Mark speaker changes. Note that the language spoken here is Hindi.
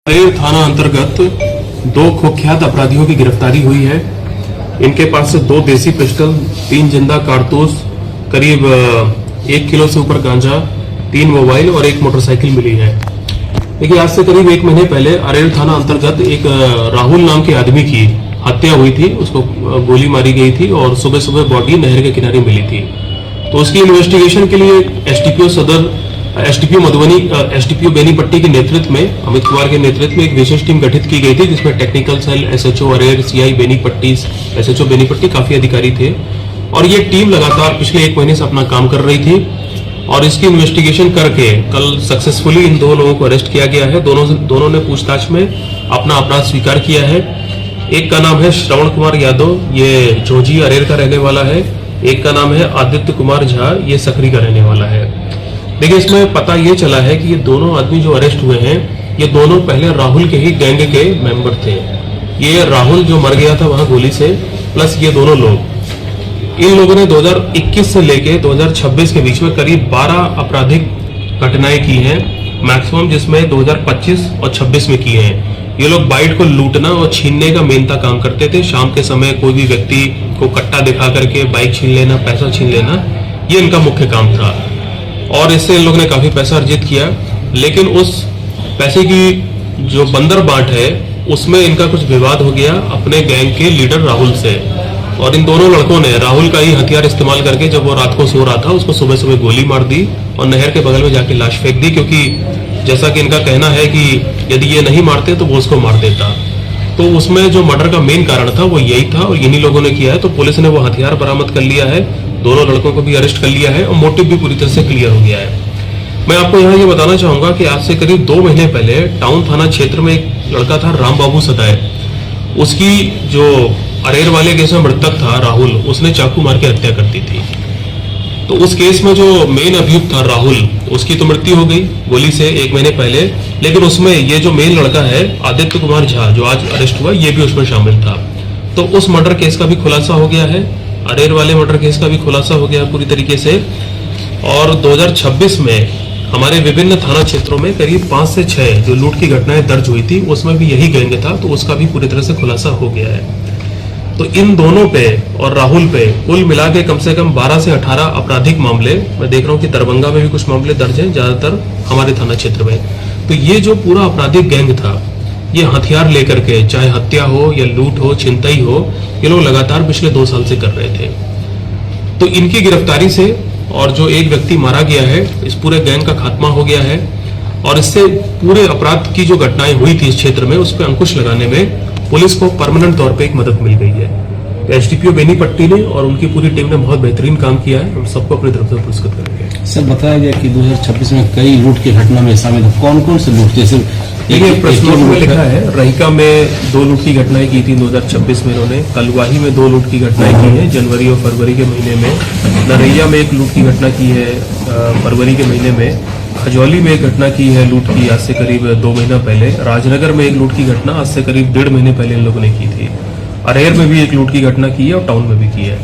Speaker 1: अरेर थाना अंतर्गत दो कुख्यात अपराधियों की गिरफ्तारी हुई है। इनके पास से 2 देसी पिस्टल, 3 जिंदा कारतूस, करीब 1 किलो से ऊपर गांजा, 3 मोबाइल और 1 मोटरसाइकिल मिली है। देखिए, आज से करीब 1 महीने पहले अरेर थाना अंतर्गत एक राहुल नाम के आदमी की हत्या हुई थी। उसको गोली मारी गई थी और सुबह सुबह बॉडी नहर के किनारे मिली थी। तो उसकी इन्वेस्टिगेशन के लिए एसडीपीओ मधुबनी, एसडीपीओ बेनीपट्टी के नेतृत्व में, अमित कुमार के नेतृत्व में एक विशेष टीम गठित की गई थी, जिसमें टेक्निकल सेल, एसएचओ अरेर, सीआई बेनीपट्टी, एसएचओ बेनीपट्टी काफी अधिकारी थे। और ये टीम लगातार पिछले 1 महीने से अपना काम कर रही थी और इसकी इन्वेस्टिगेशन करके कल सक्सेसफुली इन 2 लोगों को अरेस्ट किया गया है। दोनों ने पूछताछ में अपना अपराध स्वीकार किया है। एक का नाम है श्रवण कुमार यादव, ये झोजी अरेर का रहने वाला है। एक का नाम है आदित्य कुमार झा, ये सकरी का रहने वाला है। देखिए, इसमें पता ये चला है कि ये दोनों आदमी जो अरेस्ट हुए हैं, ये दोनों पहले राहुल के ही गैंग के मेंबर थे। ये राहुल जो मर गया था वहां गोली से, प्लस ये दोनों लोग, इन लोगों ने 2021 से लेके 2026 के बीच में करीब 12 आपराधिक घटनाएं की हैं, मैक्सिमम जिसमें 2025 और 26 में की हैं। ये लोग बाइट को लूटना और छीनने का मेहनता काम करते थे। शाम के समय कोई भी व्यक्ति को कट्टा दिखा करके बाइक छीन लेना, पैसा छीन लेना, ये इनका मुख्य काम था। और इससे इन लोगों ने काफी पैसा अर्जित किया। लेकिन उस पैसे की जो बंदर बांट है, उसमें इनका कुछ विवाद हो गया अपने गैंग के लीडर राहुल से। और इन दोनों लड़कों ने राहुल का ही हथियार इस्तेमाल करके, जब वो रात को सो रहा था, उसको सुबह सुबह गोली मार दी और नहर के बगल में जाके लाश फेंक दी। क्योंकि जैसा कि इनका कहना है कि यदि ये नहीं मारते तो वो उसको मार देता। तो उसमें जो मर्डर का मेन कारण था वो यही था और इन्हीं लोगों ने किया है। तो पुलिस ने वो हथियार बरामद कर लिया है, दोनों लड़कों को भी अरेस्ट कर लिया है और मोटिव भी पूरी तरह से क्लियर हो गया है। मैं आपको यहाँ ये बताना चाहूंगा कि आज से करीब 2 महीने पहले टाउन थाना क्षेत्र में एक लड़का था राम बाबू सदाय, उसकी जो अरेर वाले केस में मृतक था राहुल, उसने चाकू मार के हत्या कर दी थी। तो उस केस में जो मेन अभियुक्त था राहुल, उसकी तो मृत्यु हो गई गोली से 1 महीने पहले। लेकिन उसमें ये जो मेन लड़का है आदित्य कुमार झा, जो आज अरेस्ट हुआ, ये भी उसमें शामिल था। तो उस मर्डर केस का भी खुलासा हो गया है, अरेर वाले मर्डर केस का भी खुलासा हो गया पूरी तरीके से। और 2026 में हमारे विभिन्न थाना क्षेत्रों में करीब 5 से 6 जो लूट की घटनाएं दर्ज हुई थी, उसमें भी यही गैंग था, तो उसका भी पूरी तरह से खुलासा हो गया है। तो इन दोनों पे और राहुल पे कुल मिला के कम से कम 12 से 18 आपराधिक मामले, मैं देख रहा हूँ कि दरभंगा में भी कुछ मामले दर्ज हैं, ज्यादातर हमारे थाना क्षेत्र में। तो ये जो पूरा आपराधिक गैंग था, ये हथियार लेकर के, चाहे हत्या हो या लूट हो, छिनतई हो, ये लोग लगातार पिछले 2 साल से कर रहे थे। तो इनकी गिरफ्तारी से और जो एक व्यक्ति मारा गया है, इस पूरे गैंग का खात्मा हो गया है। और इससे पूरे अपराध की जो घटनाएं हुई थी इस क्षेत्र में, उस पर अंकुश लगाने में पुलिस को परमानेंट तौर पे एक मदद मिल गई है। एसडीपीओ बेनीपट्टी ने और उनकी पूरी टीम ने बहुत बेहतरीन काम किया है, हम सबको अपनी तरफ से पुरस्कृत करेंगे।
Speaker 2: सर, बताया गया कि 2026 में कई लूट की घटना में शामिल है। कौन कौन से लूट? जैसे
Speaker 1: देखिए, प्रश्नों में लिखा है, रहिका में 2 लूट की घटनाएं की थी 2026 में इन्होंने, कलवाही में 2 लूट की घटनाएं की है जनवरी और फरवरी के महीने में, नरैया में 1 लूट की घटना की है फरवरी के महीने में, खजौली में 1 घटना की है लूट की आज से करीब 2 महीना पहले, राजनगर में 1 लूट की घटना आज से करीब 1.5 महीने पहले इन लोगों ने की थी, अरेर में भी 1 लूट की घटना की है और टाउन में भी की है।